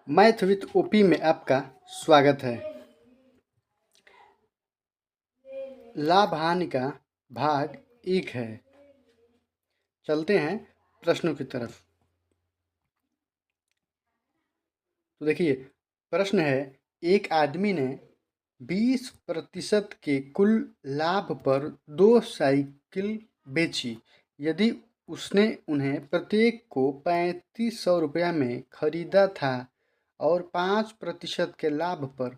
Math with OP में आपका स्वागत है। लाभ हानि का भाग 1 है। चलते हैं प्रश्नों की तरफ। तो देखिए, प्रश्न है, एक आदमी ने 20% के कुल लाभ पर 2 साइकिल बेची। यदि उसने उन्हें प्रत्येक को 3500 रुपया में खरीदा था और 5% के लाभ पर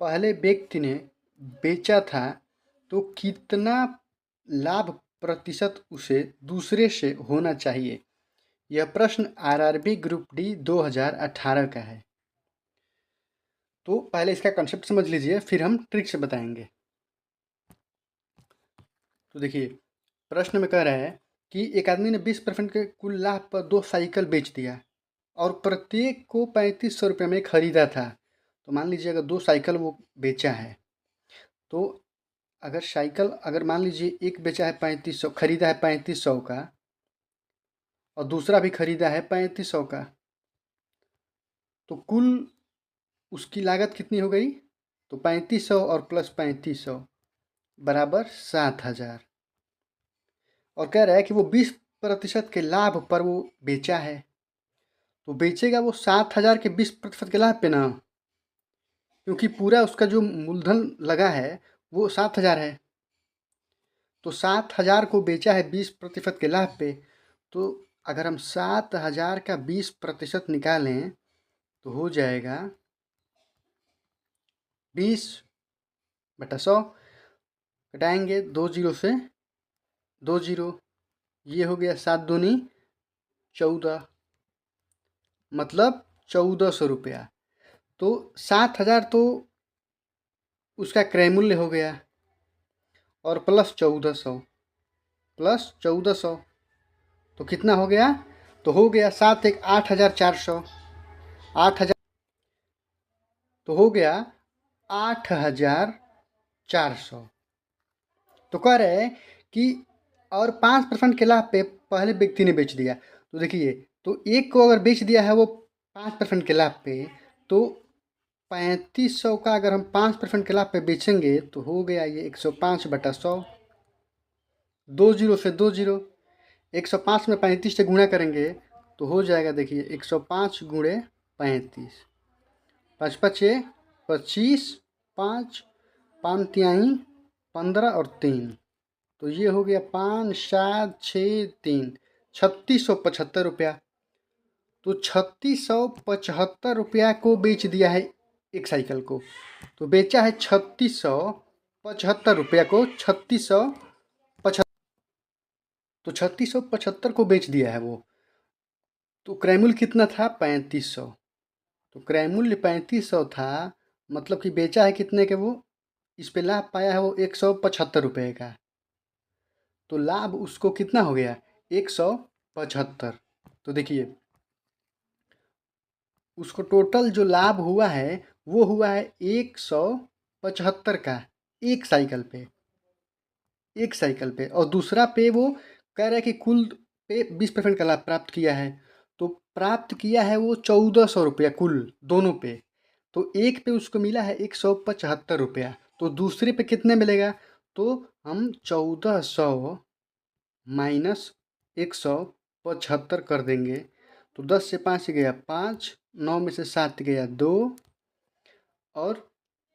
पहले व्यक्ति ने बेचा था, तो कितना लाभ प्रतिशत उसे दूसरे से होना चाहिए? यह प्रश्न आरआरबी ग्रुप डी 2018 का है। तो पहले इसका कंसेप्ट समझ लीजिए, फिर हम ट्रिक से बताएंगे। तो देखिए, प्रश्न में कह रहा है कि एक आदमी ने 20% के कुल लाभ पर 2 साइकिल बेच दिया और प्रत्येक को 3500 रुपये में खरीदा था। तो मान लीजिए अगर 2 साइकिल वो बेचा है, तो अगर मान लीजिए एक बेचा है 3500, खरीदा है 3500 का, और दूसरा भी खरीदा है 3500 का, तो कुल उसकी लागत कितनी हो गई? तो 3500 और प्लस 3500 बराबर 7000। और कह रहा है कि वो 20% के लाभ पर वो बेचा है, तो बेचेगा वो 7000 के 20% के लाभ पे ना, क्योंकि पूरा उसका जो मूलधन लगा है वो 7000 है। तो 7000 को बेचा है 20% के लाभ पे, तो अगर हम 7000 का 20% निकालें तो हो जाएगा 20/100। घटाएंगे 2 जीरो से 2 जीरो, ये हो गया 7 दूनी 14, मतलब 1400 रुपया। तो 7000 तो उसका क्रय मूल्य हो गया, और प्लस 1400 तो कितना हो गया? तो हो गया 7 एक 8400, 8000 तो हो गया 8400। तो कह रहे हैं कि और 5% के लाभ पे पहले व्यक्ति ने बेच दिया। तो देखिए, तो एक को अगर बेच दिया है वो 5% के लाभ पे, तो 3500 का अगर हम 5% के लाभ पे बेचेंगे तो हो गया ये 105/100। 2 जीरो से 2 जीरो, 105 में 35 से गुणा करेंगे तो हो जाएगा, देखिए 105 गुणे 35, 5 पचे 25, 5 5 तिहाई 15 और 3, तो ये हो गया 5 7 6 3 3675 रुपया। तो 3675 रुपया को बेच दिया है एक साइकिल को, तो बेचा है 3675 रुपया को, 3675, तो 3675 को बेच दिया है वो। तो क्रय मूल्य कितना था? 3500। तो क्रय मूल्य 3500 था, मतलब कि बेचा है कितने के वो, इस पे लाभ पाया है वो 175 रुपये का। तो लाभ उसको कितना हो गया? 175। तो देखिए, उसको टोटल जो लाभ हुआ है वो हुआ है 175 का, एक साइकिल पे, और दूसरा पे वो कह रहा है कि कुल पे 20% का लाभ प्राप्त किया है। तो प्राप्त किया है वो 1400 रुपया कुल दोनों पे। तो एक पे उसको मिला है 175 रुपया, तो दूसरे पे कितने मिलेगा? तो हम 1400 माइनस 175 कर देंगे, तो 10 से 5 गया 5, 9 में से 7 गया 2, और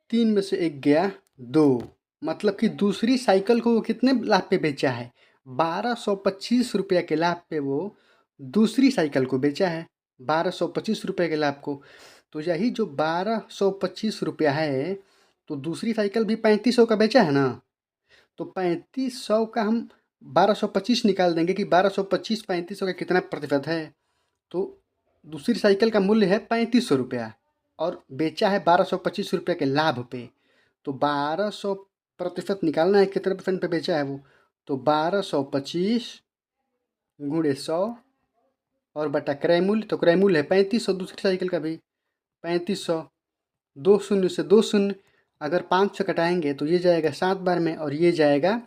3 में से 1 गया 2। मतलब कि दूसरी साइकिल को वो कितने लाभ पे बेचा है? 1225 रुपया के लाभ पे वो दूसरी साइकिल को बेचा है, 1225 रुपये के लाभ को। तो यही जो 1225 रुपया है, तो दूसरी साइकिल भी 3500 का बेचा है ना, तो 3500 का हम 1225 निकाल देंगे कि 1225 3500 का कितना प्रतिशत है। तो दूसरी साइकिल का मूल्य है 3500 रुपया और बेचा है 1225 रुपये के लाभ पे। तो 1200% निकालना है, कितने परसेंट पे बेचा है वो, तो 1225 गुणे 100 और बटा क्रय मूल्य, तो क्रय मूल्य है 3500 दूसरी साइकिल का भी 3500। 2 शून्य से 2 शून्य, अगर 5 से कटाएंगे तो ये जाएगा 7 बार में, और ये जाएगा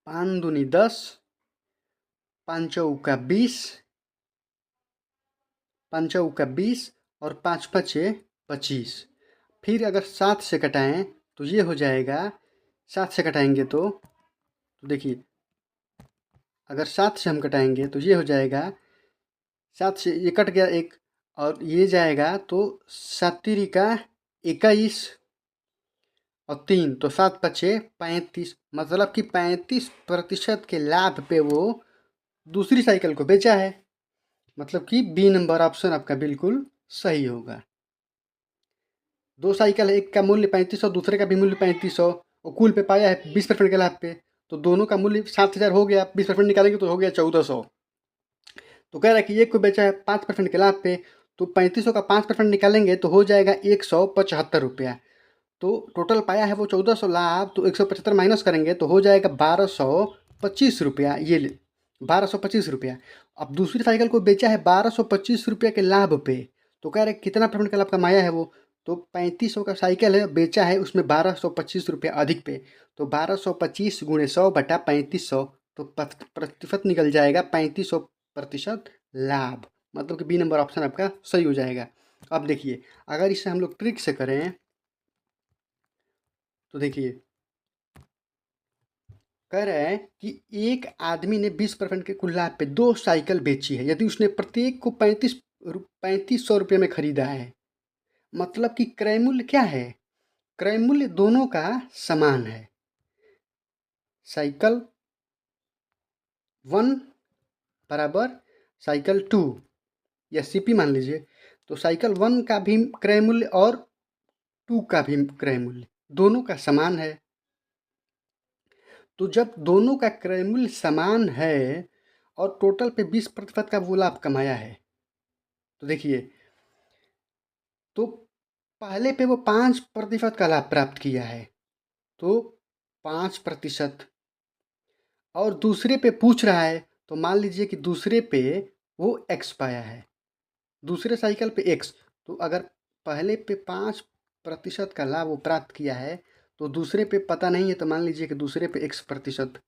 5 दूनी 10, 5 चौका 20, 5 चौका 20 और 5 पचे 25। फिर अगर 7 से कटाएं तो ये हो जाएगा, 7 से कटाएंगे तो देखिए, अगर 7 से हम कटाएंगे तो ये हो जाएगा, 7 से ये कट गया एक, और ये जाएगा तो 7 तिरी का 21 और 3 तो 7 पचे 35, मतलब कि 35% के लाभ पे वो दूसरी साइकिल को बेचा है। मतलब कि बी नंबर ऑप्शन आपका बिल्कुल सही होगा। दो साइकिल है, एक का मूल्य 3500, दूसरे का भी मूल्य 3500, और कुल पे पाया है 20% के लाभ पे, तो दोनों का मूल्य 7000 हो गया, 20% निकालेंगे तो हो गया 1400। तो कह रहा है कि एक को बेचा है 5% के लाभ पे, तो 3500 का 5% निकालेंगे तो हो जाएगा 175 रुपया। तो टोटल पाया है वो 1400 लाभ, तो 175 माइनस करेंगे तो हो जाएगा 1225 रुपया। ये 1225 रुपया। अब दूसरी साइकिल को बेचा है 1225 रुपया के लाभ पे, तो कह रहे कितना परसेंट का लाभ कमाया है वो, तो 3500 का साइकिल है बेचा है, उसमें 1225 रुपया अधिक पे, तो 1225 गुणे 100 बटा 3500, तो प्रतिशत निकल जाएगा 3500% लाभ। मतलब कि बी नंबर ऑप्शन आपका सही हो जाएगा। अब देखिए, अगर इसे हम लोग ट्रिक से करें तो देखिए, कह रहा है कि एक आदमी ने 20% के कुल लाभ पे दो साइकिल बेची है, यदि उसने प्रत्येक को 3500 रुपये में खरीदा है। मतलब कि क्रय मूल्य क्या है, क्रय मूल्य दोनों का समान है। साइकिल 1 बराबर साइकिल 2 या सीपी मान लीजिए, तो साइकिल 1 का भी क्रय मूल्य और 2 का भी क्रय मूल्य दोनों का समान है। तो जब दोनों का क्रय मूल्य समान है और टोटल पे 20% का वो लाभ कमाया है, तो देखिए, तो पहले पे वो 5% का लाभ प्राप्त किया है, तो 5%, और दूसरे पे पूछ रहा है, तो मान लीजिए कि दूसरे पे वो x पाया है, दूसरे साइकिल पे x, तो अगर पहले पे 5% का लाभ वो प्राप्त किया है, तो दूसरे पे पता नहीं है, तो मान लीजिए कि दूसरे पे x%,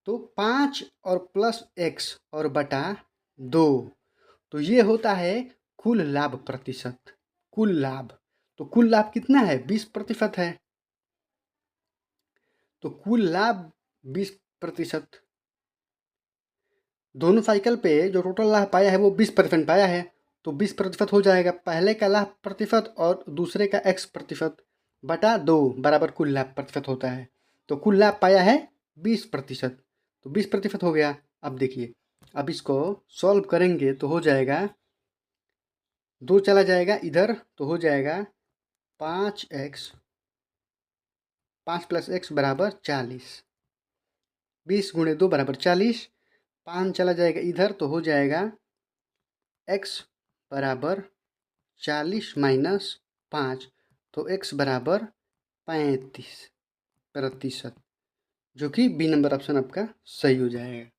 तो 5 और प्लस x और बटा 2, तो ये होता है कुल लाभ प्रतिशत। कुल लाभ, तो कुल लाभ कितना है, 20% है, तो कुल लाभ 20%। दोनों साइकिल पे जो टोटल लाभ पाया है वो 20% पाया है, तो 20% हो जाएगा पहले का लाभ प्रतिशत और दूसरे का x% बटा 2 बराबर कुल लाभ प्रतिशत होता है। तो कुल लाभ पाया है 20%, तो 20% हो गया। अब देखिए, अब इसको सॉल्व करेंगे तो हो जाएगा, 2 चला जाएगा इधर तो हो जाएगा 5x, 5 प्लस x बराबर 40, 20 गुणे 2 बराबर 40, 5 चला जाएगा इधर तो हो जाएगा x बराबर 40 माइनस 5, तो x बराबर 35%, जो कि बी नंबर ऑप्शन आपका सही हो जाएगा।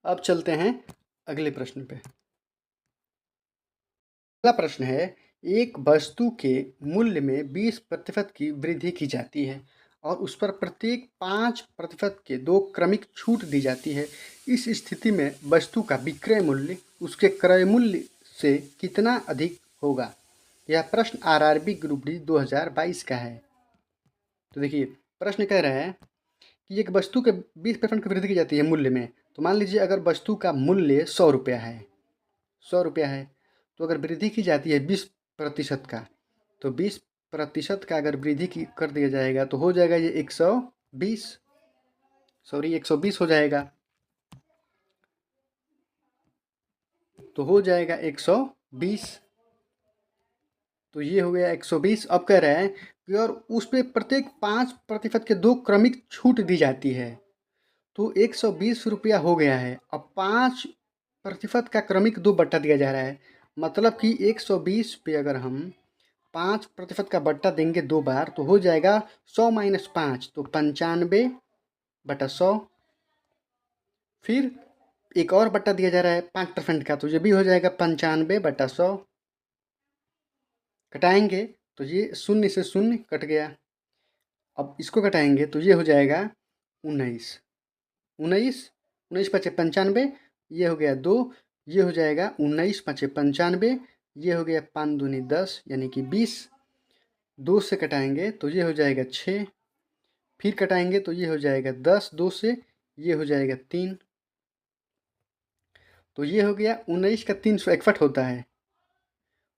अब चलते हैं अगले प्रश्न पे। अगला प्रश्न है, एक वस्तु के मूल्य में 20% की वृद्धि की जाती है और उस पर प्रत्येक 5% के 2 क्रमिक छूट दी जाती है। इस स्थिति में वस्तु का विक्रय मूल्य उसके क्रय मूल्य से कितना अधिक होगा? यह प्रश्न आरआरबी ग्रुप डी 2022 का है। तो देखिए, प्रश्न कह रहा है कि एक वस्तु के 20% की वृद्धि की जाती है मूल्य में। तो मान लीजिए अगर वस्तु का मूल्य 100 रुपया है, 100 रुपया है, तो अगर वृद्धि की जाती है 20% का, तो 20% का अगर वृद्धि की कर दिया जाएगा तो हो जाएगा ये 120, सॉरी 120 हो जाएगा, तो हो जाएगा 120, तो ये हो गया 120। अब कह रहे हैं कि और उस पर प्रत्येक 5% के 2 क्रमिक छूट दी जाती है, तो 120 रुपया हो गया है। अब 5% का क्रमिक 2 बट्टा दिया जा रहा है, मतलब कि 120 पे अगर हम 5% का बट्टा देंगे 2 बार तो हो जाएगा 100 माइनस 5, तो 95/100। फिर एक और बट्टा दिया जा रहा है 5% का, तो ये भी हो जाएगा 95/100। कटाएंगे तो ये 0 से 0 कट गया। अब इसको घटाएंगे तो ये हो जाएगा 19, 19, 19 पचे 95, ये हो गया 2, ये हो जाएगा 19 पाँचे 95, ये हो गया 5 दूनी 10 यानी कि 20। 2 से कटाएंगे तो ये हो जाएगा 6, फिर कटाएंगे तो ये हो जाएगा 10, 2 से ये हो जाएगा 3। तो ये हो गया 19 का 361 होता है,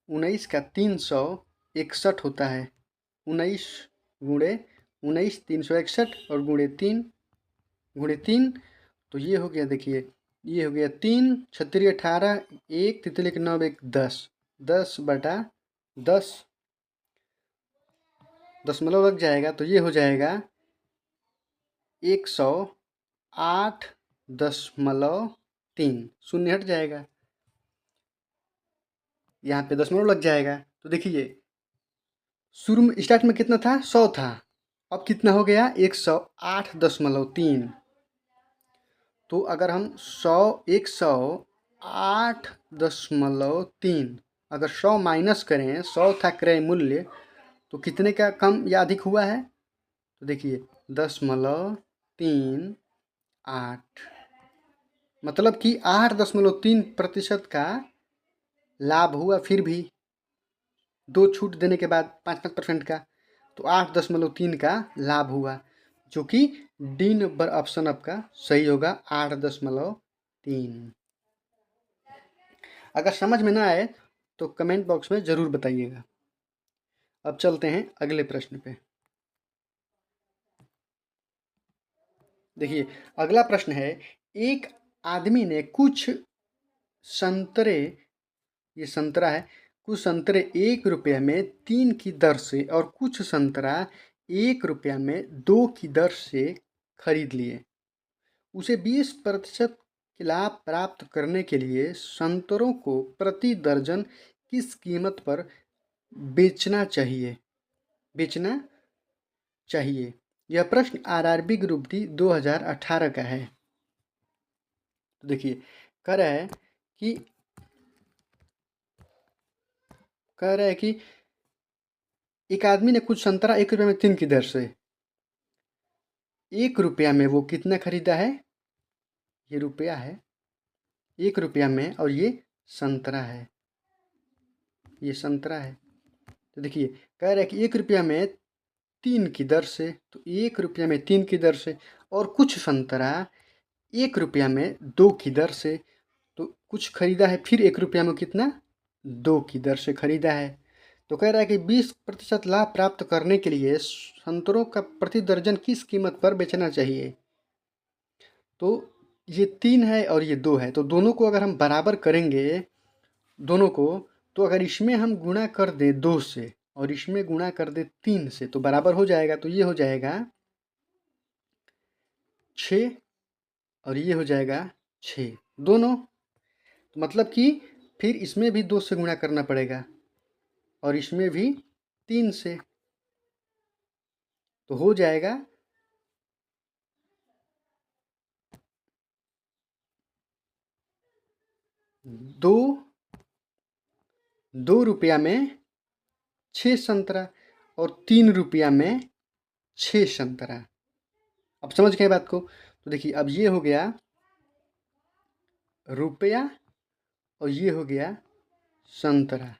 19 का 361 होता है। 19 गुणे 19 361 और गुणे 3 तो ये हो गया, देखिए ये हो गया 3 छत्तरी 18, 1 तितली के 9 1 10, 10/10 दशमलव लग जाएगा तो ये हो जाएगा 108.3, शून्य हट जाएगा, यहाँ पे दशमलव लग जाएगा। तो देखिए शुरू में स्टार्ट में कितना था, 100 था, अब कितना हो गया 108.3। तो अगर हम 108.3 अगर 100 माइनस करें, 100 था क्रय मूल्य, तो कितने का कम या अधिक हुआ है, तो देखिए 0.38, मतलब कि 8.3% का लाभ हुआ। फिर भी 2 छूट देने के बाद 5% का, तो 8.3 का लाभ हुआ, जो कि डी नंबर ऑप्शन आपका सही होगा, 8.3। अगर समझ में ना आए तो कमेंट बॉक्स में ज़रूर बताइएगा। अब चलते हैं अगले प्रश्न पे। देखिए अगला प्रश्न है, एक आदमी ने कुछ संतरे, ये संतरा है, कुछ संतरे 1 रुपये में 3 की दर से और कुछ संतरा 1 रुपया में 2 की दर से खरीद लिए। उसे 20% लाभ प्राप्त करने के लिए संतरों को प्रति दर्जन किस कीमत पर बेचना चाहिए। यह प्रश्न आरआरबी ग्रुप डी 2018 का है। तो देखिए कह रहा है कि एक आदमी ने कुछ संतरा 1 रुपये में 3 की दर से 1 रुपया में वो कितना खरीदा है, ये रुपया है 1 रुपया में, और ये संतरा है, ये संतरा है। तो देखिए कह रहा है कि 1 रुपया में 3 की दर से, तो 1 रुपया में 3 की दर से, और कुछ संतरा 1 रुपया में 2 की दर से, तो कुछ खरीदा है फिर 1 रुपया में कितना, 2 की दर से खरीदा है। तो कह रहा है कि 20% लाभ प्राप्त करने के लिए संतरों का प्रति दर्जन किस कीमत पर बेचना चाहिए। तो ये 3 है और ये 2 है, तो दोनों को अगर हम बराबर करेंगे दोनों को, तो अगर इसमें हम गुणा कर दें 2 से और इसमें गुणा कर दें 3 से तो बराबर हो जाएगा। तो ये हो जाएगा 6 और ये हो जाएगा 6 दोनों, तो मतलब कि फिर इसमें भी 2 से गुणा करना पड़ेगा और इसमें भी 3 से, तो हो जाएगा 2 रुपया में 6 संतरा और 3 रुपया में 6 संतरा। अब समझ गए बात को। तो देखिए अब ये हो गया रुपया और ये हो गया संतरा,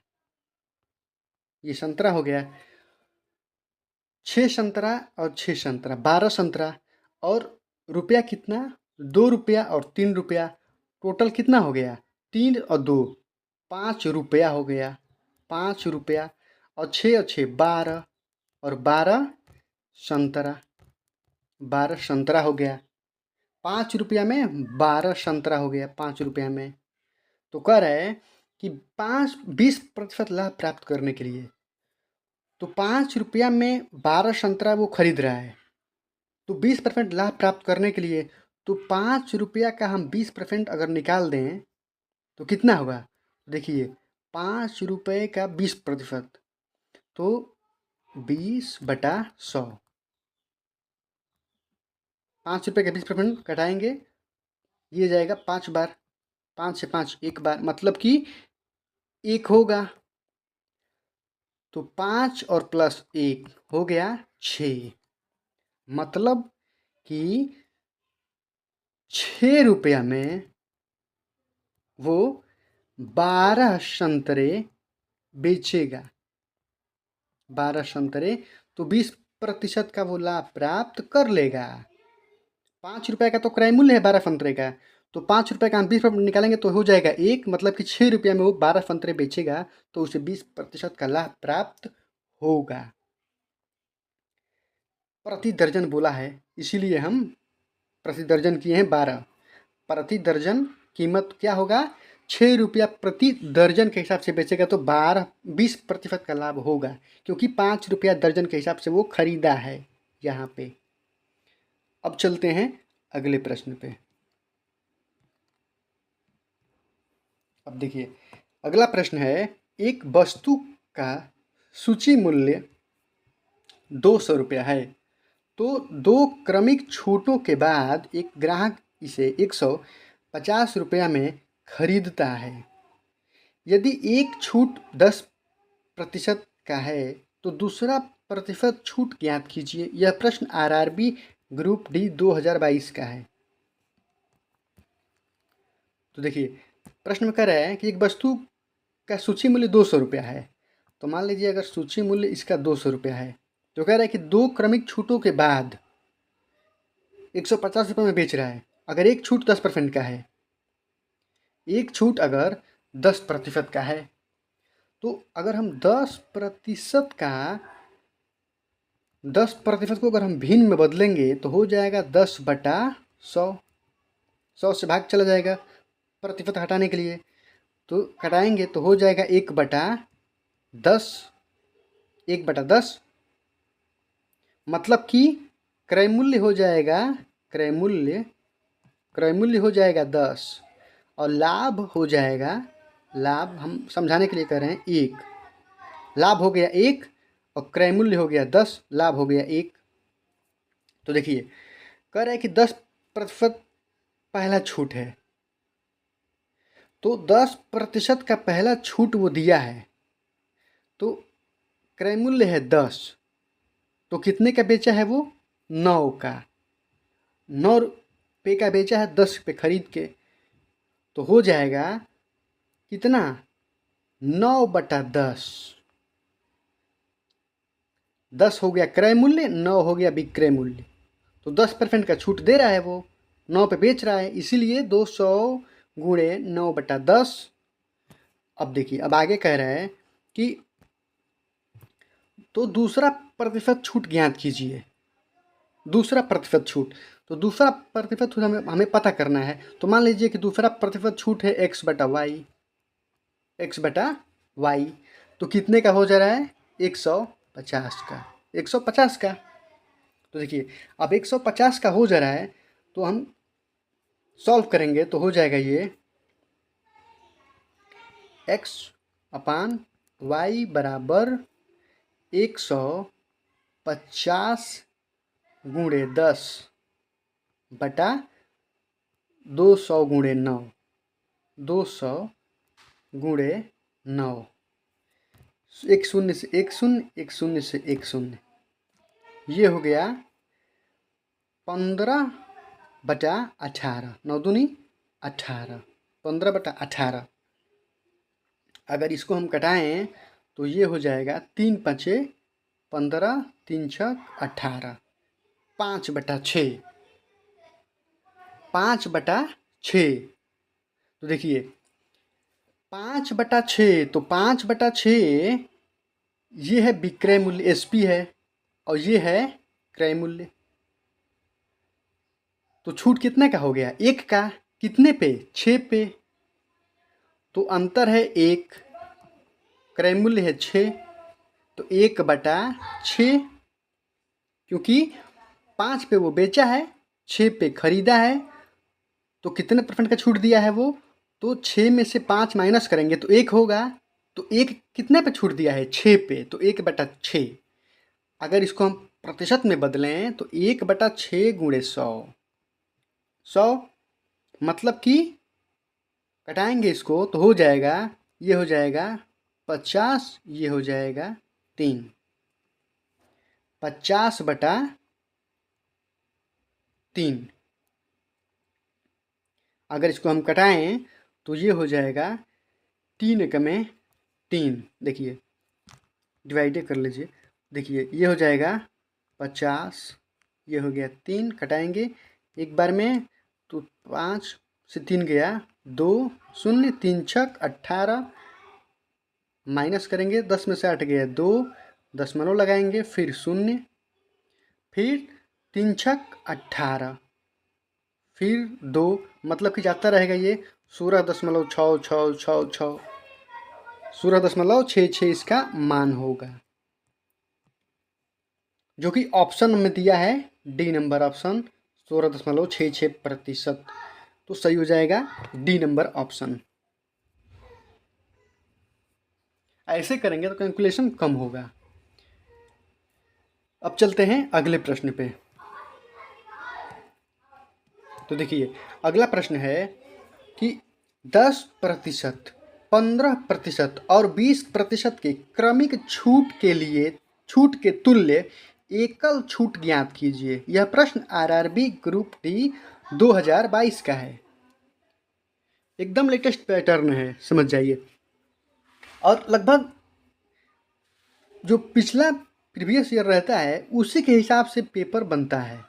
ये संतरा हो गया 6 संतरा और 6 संतरा 12 संतरा, और रुपया कितना 2 रुपया और 3 रुपया, टोटल कितना हो गया 3 और 2 5 रुपया हो गया, 5 रुपया, और 6 और 6 12, और 12 संतरा, 12 संतरा हो गया, 5 रुपया में 12 संतरा हो गया 5 रुपया में। तो कह रहे हैं कि 20% लाभ प्राप्त करने के लिए, तो 5 रुपया में 12 संतरा वो खरीद रहा है, तो 20% लाभ प्राप्त करने के लिए तो 5 रुपया का हम 20% अगर निकाल दें तो कितना होगा, देखिए 5 रुपये का 20%, तो 20/100, 5 रुपये का 20% कटाएंगे, ये जाएगा 5 बार, 5 से 5 1 बार, मतलब कि 1 होगा, तो 5 और प्लस 1 हो गया 6, मतलब कि 6 रुपया में वो 12 संतरे बेचेगा। 12 संतरे, तो 20% का वो लाभ प्राप्त कर लेगा। 5 रुपये का तो क्रय मूल्य है 12 संतरे का, तो 5 रुपये का हम 20 निकालेंगे तो हो जाएगा 1, मतलब कि 6 रुपये में वो 12 संतरे बेचेगा, तो उसे 20% का लाभ प्राप्त होगा। प्रति दर्जन बोला है, इसीलिए हम प्रति दर्जन किए हैं 12। प्रति दर्जन कीमत क्या होगा, 6 रुपया प्रति दर्जन के हिसाब से बेचेगा तो 20% का लाभ होगा, क्योंकि 5 रुपया दर्जन के हिसाब से वो खरीदा है यहाँ पे। अब चलते हैं अगले प्रश्न पे। अब देखिए, अगला प्रश्न है, एक वस्तु का सूची मूल्य 200 रुपया है, तो 2 क्रमिक छूटों के बाद एक ग्राहक इसे 150 रुपया में खरीदता है। यदि एक छूट 10% का है तो दूसरा प्रतिशत छूट ज्ञात कीजिए। यह प्रश्न आरआरबी ग्रुप डी 2022 का है। तो देखिए, प्रश्न में कह रहा है कि एक वस्तु का सूची मूल्य 200 रुपया है, तो मान लीजिए अगर सूची मूल्य इसका 200 रुपया है, तो कह रहा है कि 2 क्रमिक छूटों के बाद 150 रुपये में बेच रहा है। अगर एक छूट 10% का है, एक छूट अगर 10% का है, तो अगर हम 10% को अगर हम भिन्न में बदलेंगे तो हो जाएगा 10/100। 100 से भाग चला जाएगा प्रतिशत हटाने के लिए, तो घटाएंगे तो हो जाएगा 1/10। 1/10 मतलब कि क्रय मूल्य हो जाएगा, क्रय मूल्य हो जाएगा 10 और लाभ हो जाएगा, लाभ हम समझाने के लिए कह रहे हैं 1। लाभ हो गया 1 और क्रय मूल्य हो गया 10, लाभ हो गया 1। तो देखिए, कह रहा है कि 10% पहला छूट है, तो 10% का पहला छूट वो दिया है, तो क्रय मूल्य है 10, तो कितने का बेचा है वो, 9 का। 9 रुपये का बेचा है 10 पे खरीद के, तो हो जाएगा कितना, 9/10। 10 हो गया क्रय मूल्य, 9 हो गया विक्रय मूल्य, तो 10% का छूट दे रहा है वो, 9 पे बेच रहा है, इसीलिए 200 गुणे 9/10। अब देखिए, अब आगे कह रहा है कि तो दूसरा प्रतिशत छूट ज्ञात कीजिए। दूसरा प्रतिशत छूट, तो दूसरा प्रतिशत छूट हमें पता करना है। तो मान लीजिए कि दूसरा प्रतिशत छूट है x/y। तो कितने का हो जा रहा है, 150 का। 150 का, तो देखिए अब 150 का हो जा रहा है, तो हम सॉल्व करेंगे तो हो जाएगा ये x/y बराबर 150 गुणे 10 बटा 200 गुणे 9। 200 गुणे 9, एक शून्य से एक शून्य, एक शून्य से एक शून्य, ये हो गया 15/18। 9 दूनी 18, 15/18। अगर इसको हम कटाएं तो ये हो जाएगा 3×5 = 15, 3×6 = 18, 5/6। 5/6, तो देखिए 5/6, तो 5/6 ये है विक्रय मूल्य, एसपी है, और ये है क्रय मूल्य। तो छूट कितने का हो गया, 1 का। कितने पे, 6 पे, तो अंतर है 1, क्रय मूल्य है 6, तो 1/6, क्योंकि 5 पे वो बेचा है, 6 पे खरीदा है, तो कितने % का छूट दिया है वो, तो 6 में से 5 माइनस करेंगे तो 1 होगा, तो 1 कितने पे छूट दिया है, 6 पे, तो 1/6। अगर इसको हम प्रतिशत में बदलें तो 1/6 गुणे 100। 100 मतलब कि कटाएंगे इसको तो हो जाएगा, ये हो जाएगा 50, ये हो जाएगा 3। 50/3। अगर इसको हम कटाएं तो ये हो जाएगा 3 एकम में 3, देखिए डिवाइड कर लीजिए, देखिए ये हो जाएगा 50, ये हो गया 3, कटाएंगे एक बार में तो 5 से 3 गया 2, 0, 3 छक 18, माइनस करेंगे 10 में से 8 गया 2, दशमलव लगाएंगे फिर 0, फिर 3 छक 18, फिर 2, मतलब कि जाता रहेगा ये 16.66666, 16.66 इसका मान होगा, जो कि ऑप्शन में दिया है डी नंबर ऑप्शन 16.66%। तो सही हो जाएगा डी नंबर ऑप्शन। ऐसे करेंगे तो कैलकुलेशन कम होगा। अब चलते हैं अगले प्रश्न पे। तो देखिए अगला प्रश्न है कि 10%, 15% और 20% के क्रमिक छूट के लिए छूट के तुल्य एकल छूट ज्ञात कीजिए। यह प्रश्न आरआरबी ग्रुप डी 2022 का है। एकदम लेटेस्ट पैटर्न है, समझ जाइए। और लगभग जो पिछला प्रीवियस ईयर रहता है उसी के हिसाब से पेपर बनता है।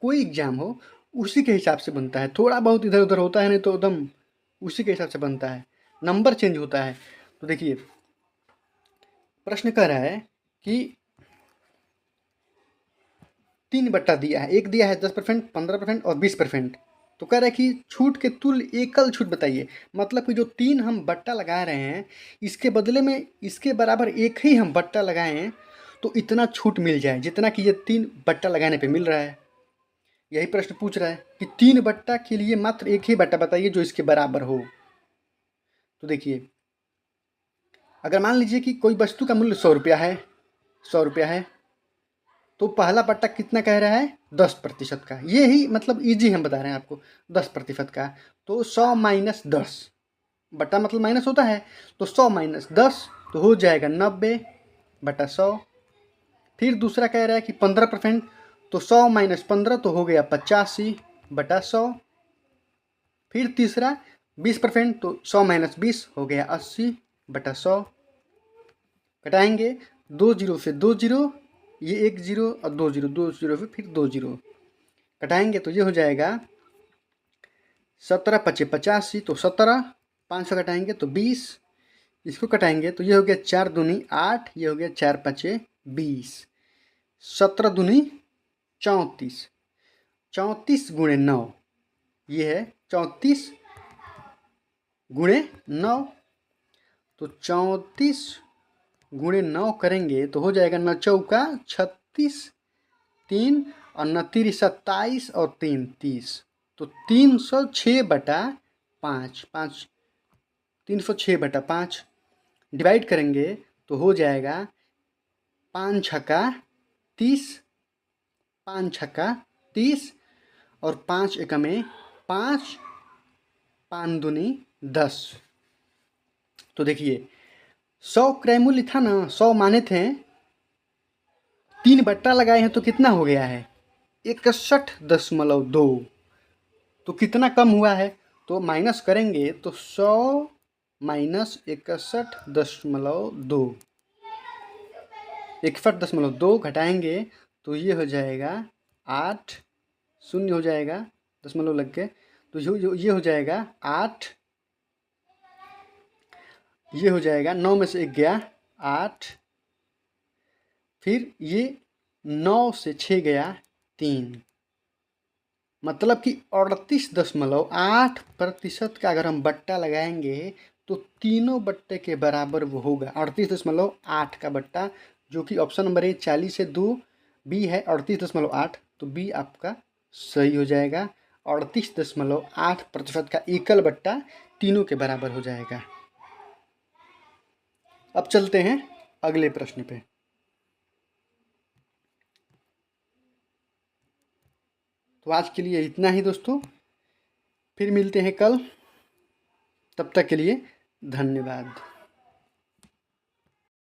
कोई एग्जाम हो उसी के हिसाब से बनता है, थोड़ा बहुत इधर उधर होता है, नहीं तो एकदम उसी के हिसाब से बनता है, नंबर चेंज होता है। तो देखिए प्रश्न कह रहा है कि 3 बट्टा दिया है, एक दिया है 10%, 15% और 20%। तो कह रहा है कि छूट के तुल्य एकल छूट बताइए, मतलब कि जो 3 हम बट्टा लगा रहे हैं इसके बदले में इसके बराबर एक ही हम बट्टा लगाएं तो इतना छूट मिल जाए जितना कि ये 3 बट्टा लगाने पे मिल रहा है। यही प्रश्न पूछ रहा है कि 3 बट्टा के लिए मात्र एक ही बट्टा बताइए जो इसके बराबर हो। तो देखिए अगर मान लीजिए कि कोई वस्तु का मूल्य 100 रुपया है, 100 रुपया है, तो पहला बट्टा कितना कह रहा है 10% का। ये ही मतलब इजी हम बता रहे हैं आपको, 10% का। तो 100 माइनस 10, बट्टा मतलब माइनस होता है, तो 100 माइनस 10 तो हो जाएगा 90/100। फिर दूसरा कह रहा है कि 15%, तो 100 माइनस 15 तो हो गया 85/100। फिर तीसरा 20%, तो 100 माइनस 20 हो गया 80/100। कटाएंगे 2 जीरो से 2 जीरो, ये 1 जीरो और 2 जीरो, 2 जीरो फिर 2 जीरो कटाएंगे तो ये हो जाएगा 17 पचे 85, तो 17, 5 से कटाएंगे तो 20, इसको कटाएंगे तो ये हो गया 4 दूनी 8, ये हो गया 4 पचे 20, 17 दूनी 34, 34 गुणे 9, ये है 34 गुणे 9। तो 34 गुणे 9 करेंगे तो हो जाएगा 9 चौका 36, 3 और 9 तिरी 27 और 3 30, तो 306/5, 306/5 डिवाइड करेंगे तो हो जाएगा 5 छक्का 30, 5 छक्का 30 और 5 एकम में 5, 5 दूनी 10। तो देखिए 100 क्रय मूल्य था ना, 100 माने थे, 3 बट्टा लगाए हैं तो कितना हो गया है 61.2। तो कितना कम हुआ है, तो माइनस करेंगे तो 100 माइनस 61.2, 61.2 घटाएंगे तो ये हो जाएगा 8, शून्य हो जाएगा, दशमलव लग के, तो ये हो जाएगा 8, ये हो जाएगा 9 में से 1 गया 8, फिर ये 9 से 6 गया 3, मतलब कि 38.8% का अगर हम बट्टा लगाएंगे तो तीनों बट्टे के बराबर वो होगा 38.8 का बट्टा, जो कि ऑप्शन नंबर ए 40 से 2 बी है 38.8। तो बी आपका सही हो जाएगा, 38.8% का एकल बट्टा तीनों के बराबर हो जाएगा। अब चलते हैं अगले प्रश्न पे। तो आज के लिए इतना ही दोस्तों, फिर मिलते हैं कल, तब तक के लिए धन्यवाद।